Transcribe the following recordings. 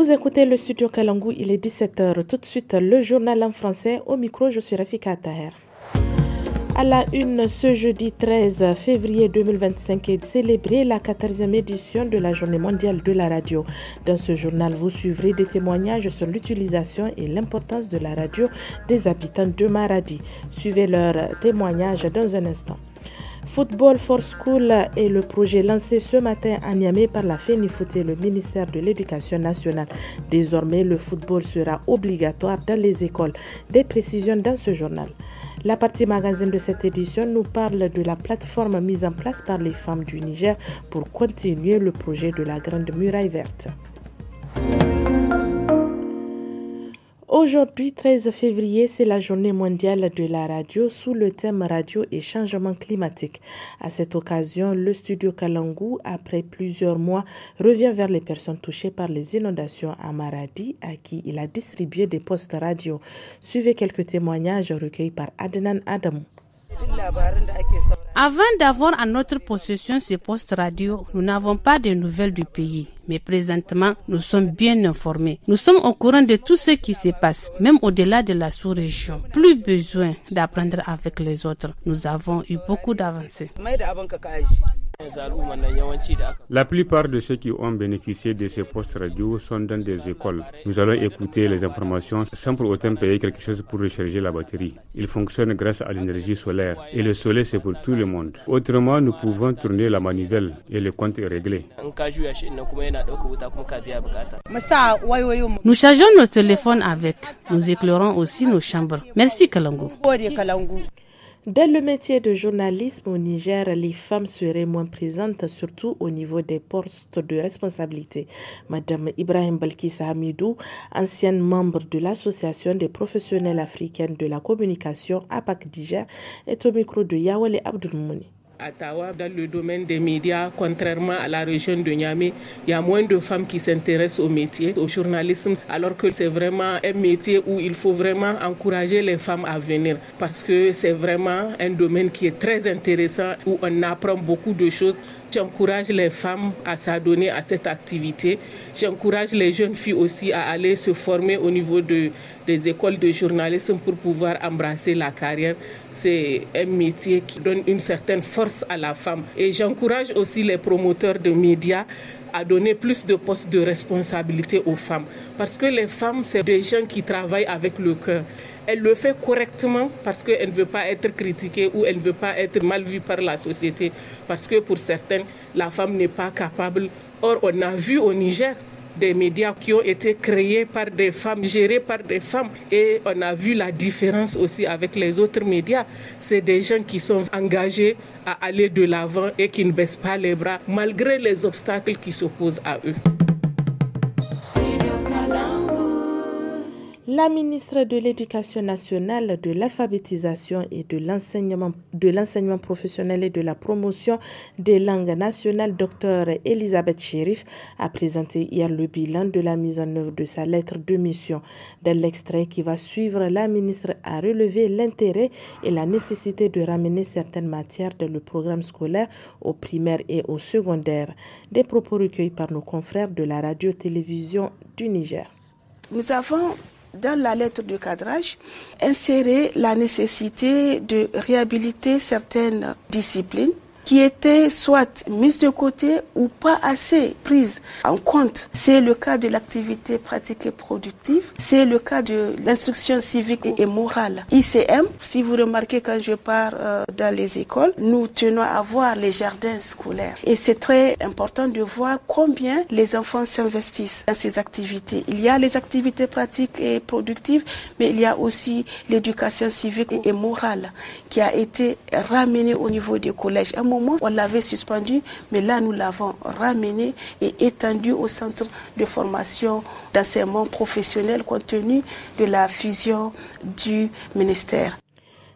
Vous écoutez le studio Kalangu, il est 17h. Tout de suite, le journal en français. Au micro, je suis Rafika Taher. À la une, ce jeudi 13 février 2025 est célébrée la 14e édition de la Journée mondiale de la radio. Dans ce journal, vous suivrez des témoignages sur l'utilisation et l'importance de la radio des habitants de Maradi. Suivez leurs témoignages dans un instant. Football for School est le projet lancé ce matin à Niamey par la FENIFOOT et le ministère de l'Éducation nationale. Désormais, le football sera obligatoire dans les écoles. Des précisions dans ce journal. La partie magazine de cette édition nous parle de la plateforme mise en place par les femmes du Niger pour continuer le projet de la Grande Muraille Verte. Aujourd'hui, 13 février, c'est la journée mondiale de la radio sous le thème radio et changement climatique. À cette occasion, le studio Kalangu, après plusieurs mois, revient vers les personnes touchées par les inondations à Maradi, à qui il a distribué des postes radio. Suivez quelques témoignages recueillis par Adnan Adamou. Avant d'avoir en notre possession ces postes radio, nous n'avons pas de nouvelles du pays. Mais présentement, nous sommes bien informés. Nous sommes au courant de tout ce qui se passe, même au-delà de la sous-région. Plus besoin d'apprendre avec les autres. Nous avons eu beaucoup d'avancées. La plupart de ceux qui ont bénéficié de ces postes radio sont dans des écoles. Nous allons écouter les informations sans pour autant payer quelque chose pour recharger la batterie. Il fonctionne grâce à l'énergie solaire et le soleil c'est pour tout le monde. Autrement, nous pouvons tourner la manivelle et le compte est réglé. Nous chargeons nos téléphones avec. Nous éclairons aussi nos chambres. Merci Kalangu. Dans le métier de journalisme au Niger, les femmes seraient moins présentes, surtout au niveau des postes de responsabilité. Madame Ibrahim Balkissa Hamidou, ancienne membre de l'Association des professionnels africaines de la communication APAC Niger, est au micro de Yawale Abdulmouni. À Tawa, dans le domaine des médias, contrairement à la région de Niamey, il y a moins de femmes qui s'intéressent au métier, au journalisme, alors que c'est vraiment un métier où il faut vraiment encourager les femmes à venir parce que c'est vraiment un domaine qui est très intéressant où on apprend beaucoup de choses. J'encourage les femmes à s'adonner à cette activité. J'encourage les jeunes filles aussi à aller se former au niveau des écoles de journalisme pour pouvoir embrasser la carrière. C'est un métier qui donne une certaine force à la femme. Et j'encourage aussi les promoteurs de médias à donner plus de postes de responsabilité aux femmes. Parce que les femmes, c'est des gens qui travaillent avec le cœur. Elle le fait correctement parce qu'elle ne veut pas être critiquée ou elle ne veut pas être mal vue par la société. Parce que pour certaines, la femme n'est pas capable. Or, on a vu au Niger des médias qui ont été créés par des femmes, gérés par des femmes. Et on a vu la différence aussi avec les autres médias. C'est des gens qui sont engagés à aller de l'avant et qui ne baissent pas les bras malgré les obstacles qui s'opposent à eux. La ministre de l'Éducation nationale, de l'alphabétisation et de l'enseignement professionnel et de la promotion des langues nationales, Dr Elisabeth Chérif, a présenté hier le bilan de la mise en œuvre de sa lettre de mission. Dans l'extrait qui va suivre, la ministre a relevé l'intérêt et la nécessité de ramener certaines matières dans le programme scolaire au primaire et au secondaire. Des propos recueillis par nos confrères de la radio-télévision du Niger. Nous avons dans la lettre de cadrage, insérer la nécessité de réhabiliter certaines disciplines qui étaient soit mises de côté ou pas assez prises en compte. C'est le cas de l'activité pratique et productive, c'est le cas de l'instruction civique et morale. ICM, si vous remarquez quand je pars dans les écoles, nous tenons à voir les jardins scolaires. Et c'est très important de voir combien les enfants s'investissent dans ces activités. Il y a les activités pratiques et productives, mais il y a aussi l'éducation civique et morale qui a été ramenée au niveau des collèges. À un moment, on l'avait suspendu, mais là, nous l'avons ramené et étendu au centre de formation d'enseignement professionnel compte tenu de la fusion du ministère.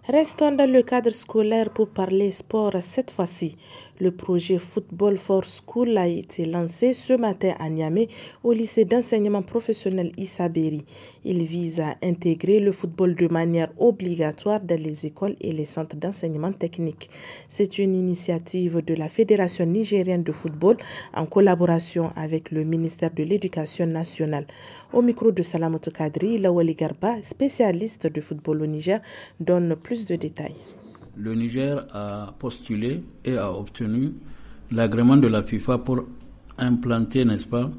Restons dans le cadre scolaire pour parler sport cette fois-ci. Le projet Football for School a été lancé ce matin à Niamey au lycée d'enseignement professionnel Issa Berry. Il vise à intégrer le football de manière obligatoire dans les écoles et les centres d'enseignement technique. C'est une initiative de la Fédération nigérienne de football en collaboration avec le ministère de l'Éducation nationale. Au micro de Salamoto Kadri, Lawali Garba, spécialiste de football au Niger, donne plus de détails. Le Niger a postulé et a obtenu l'agrément de la FIFA pour implanter, n'est-ce pas,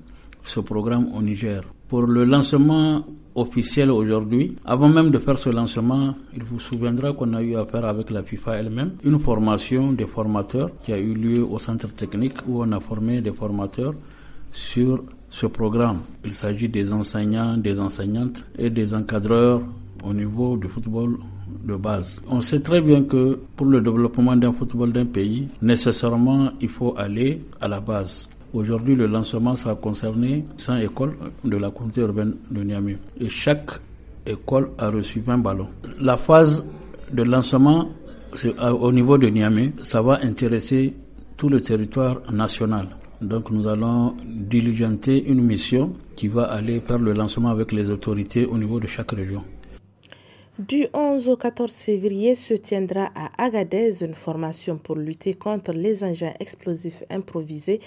ce programme au Niger. Pour le lancement officiel aujourd'hui, avant même de faire ce lancement, il vous souviendra qu'on a eu affaire avec la FIFA elle-même, une formation des formateurs qui a eu lieu au centre technique où on a formé des formateurs sur ce programme. Il s'agit des enseignants, des enseignantes et des encadreurs au niveau du football de base. On sait très bien que pour le développement d'un football d'un pays, nécessairement, il faut aller à la base. Aujourd'hui, le lancement, ça a concerné 100 écoles de la communauté urbaine de Niamey. Et chaque école a reçu 20 ballons. La phase de lancement, au niveau de Niamey, ça va intéresser tout le territoire national. Donc nous allons diligenter une mission qui va aller faire le lancement avec les autorités au niveau de chaque région. Du 11 au 14 février se tiendra à Agadez une formation pour lutter contre les engins explosifs improvisés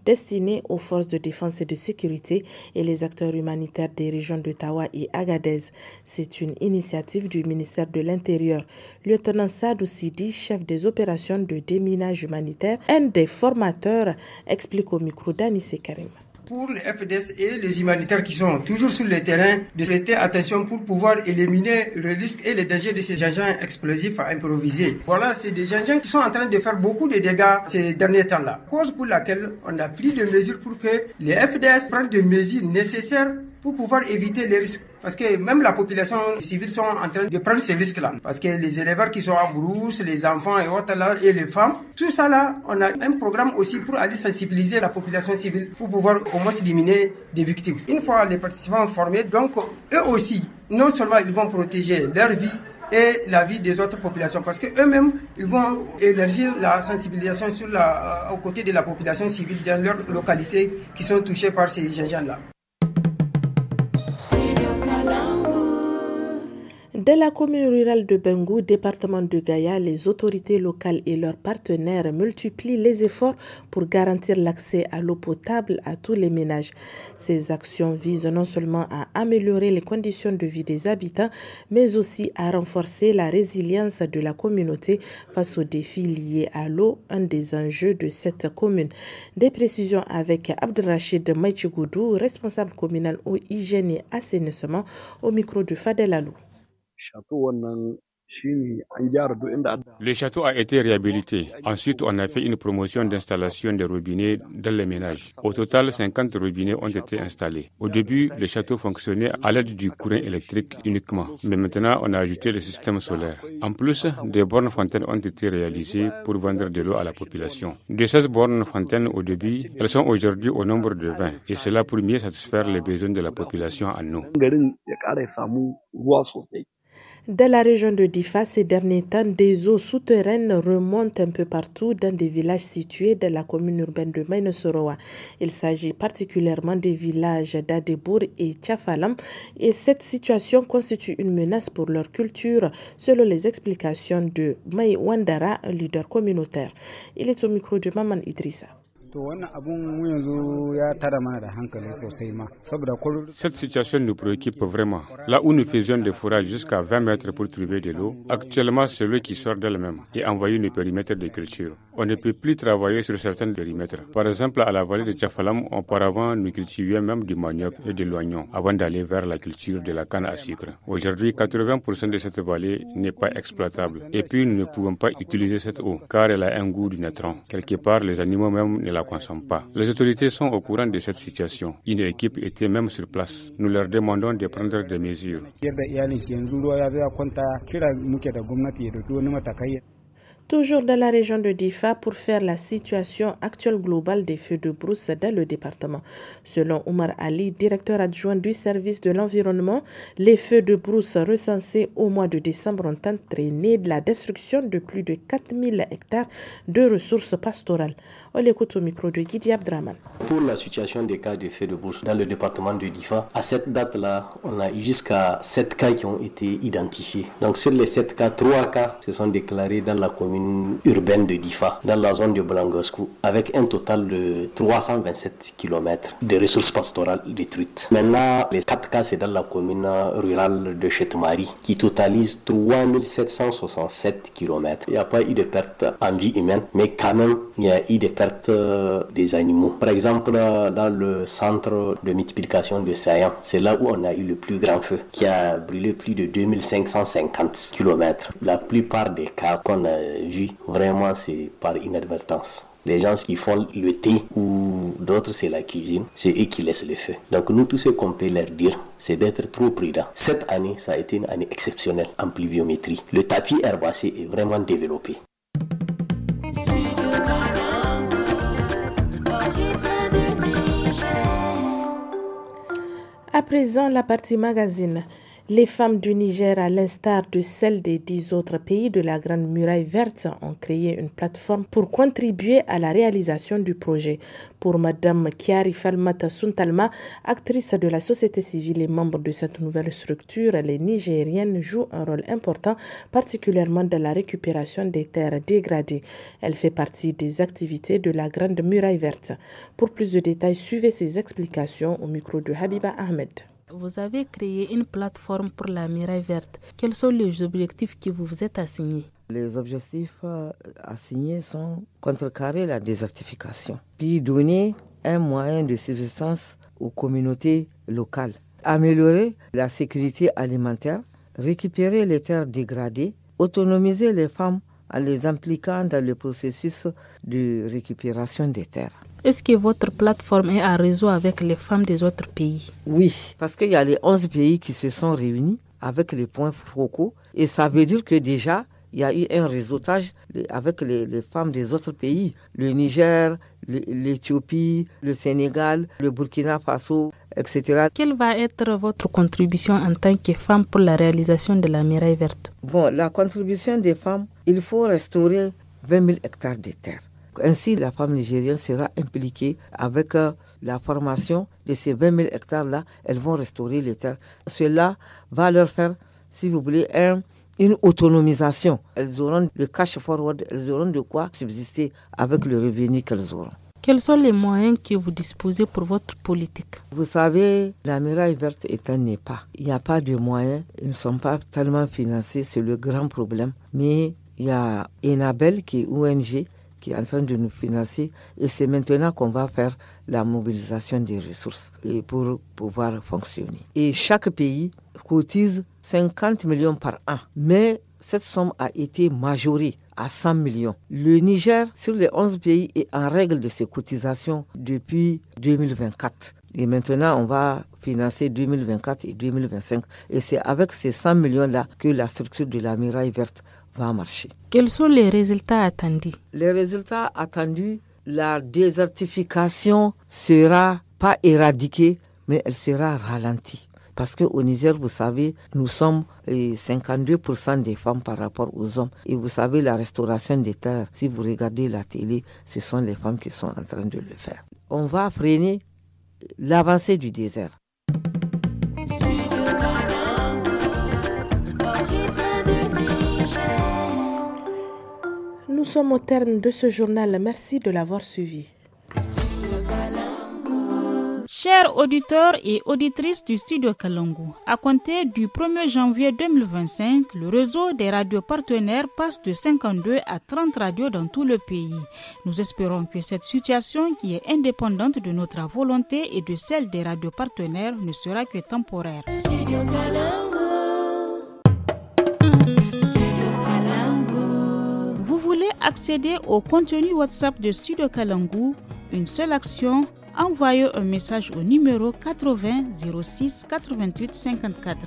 destinés aux forces de défense et de sécurité et les acteurs humanitaires des régions de Tawa et Agadez. C'est une initiative du ministère de l'Intérieur. Lieutenant Sadou Sidi, chef des opérations de déminage humanitaire, un des formateurs, explique au micro d'Anissé Karim. Pour les FDS et les humanitaires qui sont toujours sur le terrain, de prêter attention pour pouvoir éliminer le risque et les dangers de ces engins explosifs à improviser. Voilà, c'est des engins qui sont en train de faire beaucoup de dégâts ces derniers temps-là. Cause pour laquelle on a pris des mesures pour que les FDS prennent des mesures nécessaires pour pouvoir éviter les risques. Parce que même la population civile sont en train de prendre ces risques-là. Parce que les éleveurs qui sont en brousse, les enfants et autres là, et les femmes, tout ça là, on a un programme aussi pour aller sensibiliser la population civile pour pouvoir au moins diminuer des victimes. Une fois les participants formés, donc eux aussi, non seulement ils vont protéger leur vie et la vie des autres populations, parce que eux-mêmes, ils vont élargir la sensibilisation aux côtés de la population civile dans leurs localités qui sont touchées par ces engins-là. Dans la commune rurale de Bengou, département de Gaïa, les autorités locales et leurs partenaires multiplient les efforts pour garantir l'accès à l'eau potable à tous les ménages. Ces actions visent non seulement à améliorer les conditions de vie des habitants, mais aussi à renforcer la résilience de la communauté face aux défis liés à l'eau, un des enjeux de cette commune. Des précisions avec Abdelrachid Maïchigoudou, responsable communal eau, hygiène et assainissement, au micro de Fadel Alou. Le château a été réhabilité. Ensuite, on a fait une promotion d'installation des robinets dans les ménages. Au total, 50 robinets ont été installés. Au début, le château fonctionnait à l'aide du courant électrique uniquement. Mais maintenant, on a ajouté le système solaire. En plus, des bornes fontaines ont été réalisées pour vendre de l'eau à la population. De 16 bornes fontaines au début, elles sont aujourd'hui au nombre de 20. Et cela pour mieux satisfaire les besoins de la population en eau. Dans la région de Difa, ces derniers temps, des eaux souterraines remontent un peu partout dans des villages situés dans la commune urbaine de Mainosoroa. Il s'agit particulièrement des villages d'Adebour et Tchafalam et cette situation constitue une menace pour leur culture, selon les explications de Mai Wandara, un leader communautaire. Il est au micro de Maman Idrissa. Cette situation nous préoccupe vraiment. Là où nous faisions des forages jusqu'à 20 mètres pour trouver de l'eau, actuellement c'est l'eau qui sort d'elle-même et envahit nos périmètres de culture. On ne peut plus travailler sur certains périmètres. Par exemple, à la vallée de Tchafalam, auparavant nous cultivions même du manioc et de l'oignon avant d'aller vers la culture de la canne à sucre. Aujourd'hui, 80% de cette vallée n'est pas exploitable. Et puis nous ne pouvons pas utiliser cette eau car elle a un goût du natron. Quelque part, les animaux même ne la consomment pas. Les autorités sont au courant de cette situation. Une équipe était même sur place. Nous leur demandons de prendre des mesures. Toujours dans la région de Difa pour faire la situation actuelle globale des feux de brousse dans le département. Selon Oumar Ali, directeur adjoint du service de l'environnement, les feux de brousse recensés au mois de décembre ont entraîné la destruction de plus de 4000 hectares de ressources pastorales. On l'écoute au micro de Guidi Abdraman. Pour la situation des cas de feux de brousse dans le département de Difa, à cette date-là, on a eu jusqu'à 7 cas qui ont été identifiés. Donc sur les 7 cas, 3 cas se sont déclarés dans la commune urbaine de Difa, dans la zone de Blangascou, avec un total de 327 km de ressources pastorales détruites. Maintenant, les 4 cas, c'est dans la commune rurale de Chetmari, qui totalise 3767 km. Il n'y a pas eu de perte en vie humaine, mais quand même, il y a eu des pertes des animaux. Par exemple, dans le centre de multiplication de Sayan, c'est là où on a eu le plus grand feu, qui a brûlé plus de 2550 km. La plupart des cas qu'on a vu, vraiment, c'est par inadvertance. Les gens qui font le thé ou d'autres, c'est la cuisine, c'est eux qui laissent le feu. Donc nous, tout ce qu'on peut leur dire, c'est d'être trop prudents. Cette année, ça a été une année exceptionnelle en pluviométrie. Le tapis herbacé est vraiment développé. À présent, la partie magazine. Les femmes du Niger, à l'instar de celles des 10 autres pays de la Grande Muraille Verte, ont créé une plateforme pour contribuer à la réalisation du projet. Pour Madame Kiari Falmata Suntalma, actrice de la société civile et membre de cette nouvelle structure, les Nigériennes jouent un rôle important, particulièrement dans la récupération des terres dégradées. Elle fait partie des activités de la Grande Muraille Verte. Pour plus de détails, suivez ces explications au micro de Habiba Ahmed. Vous avez créé une plateforme pour la Muraille Verte. Quels sont les objectifs que vous vous êtes assignés? Les objectifs assignés sont contrecarrer la désertification, puis donner un moyen de subsistance aux communautés locales, améliorer la sécurité alimentaire, récupérer les terres dégradées, autonomiser les femmes en les impliquant dans le processus de récupération des terres. Est-ce que votre plateforme est en réseau avec les femmes des autres pays? Oui, parce qu'il y a les 11 pays qui se sont réunis avec les points focaux et ça veut dire que déjà, il y a eu un réseautage avec les femmes des autres pays, le Niger, l'Éthiopie, le Sénégal, le Burkina Faso, etc. Quelle va être votre contribution en tant que femme pour la réalisation de la Muraille Verte? Bon, la contribution des femmes, il faut restaurer 20 000 hectares de terre. Ainsi, la femme nigérienne sera impliquée avec la formation de ces 20 000 hectares-là. Elles vont restaurer les terres. Cela va leur faire, si vous voulez, une autonomisation. Elles auront le cash forward, elles auront de quoi subsister avec le revenu qu'elles auront. Quels sont les moyens que vous disposez pour votre politique? Vous savez, la Muraille Verte est un EPA. Il n'y a pas de moyens, ils ne sont pas tellement financés, c'est le grand problème. Mais il y a Enabel qui est ONG, qui est en train de nous financer et c'est maintenant qu'on va faire la mobilisation des ressources pour pouvoir fonctionner. Et chaque pays cotise 50 millions par an, mais cette somme a été majorée à 100 millions. Le Niger, sur les 11 pays, est en règle de ses cotisations depuis 2024. Et maintenant, on va financer 2024 et 2025. Et c'est avec ces 100 millions-là que la structure de la Muraille Verte va marcher. Quels sont les résultats attendus? Les résultats attendus, la désertification sera pas éradiquée, mais elle sera ralentie. Parce qu'au Niger, vous savez, nous sommes 52% des femmes par rapport aux hommes. Et vous savez, la restauration des terres, si vous regardez la télé, ce sont les femmes qui sont en train de le faire. On va freiner l'avancée du désert. Nous sommes au terme de ce journal. Merci de l'avoir suivi. Chers auditeurs et auditrices du Studio Kalangu, à compter du 1er janvier 2025, le réseau des radios partenaires passe de 52 à 30 radios dans tout le pays. Nous espérons que cette situation, qui est indépendante de notre volonté et de celle des radios partenaires, ne sera que temporaire. Studio Kalangu. Vous voulez accéder au contenu WhatsApp de Studio Kalangu? Une seule action, envoyez un message au numéro 80 06 88 54.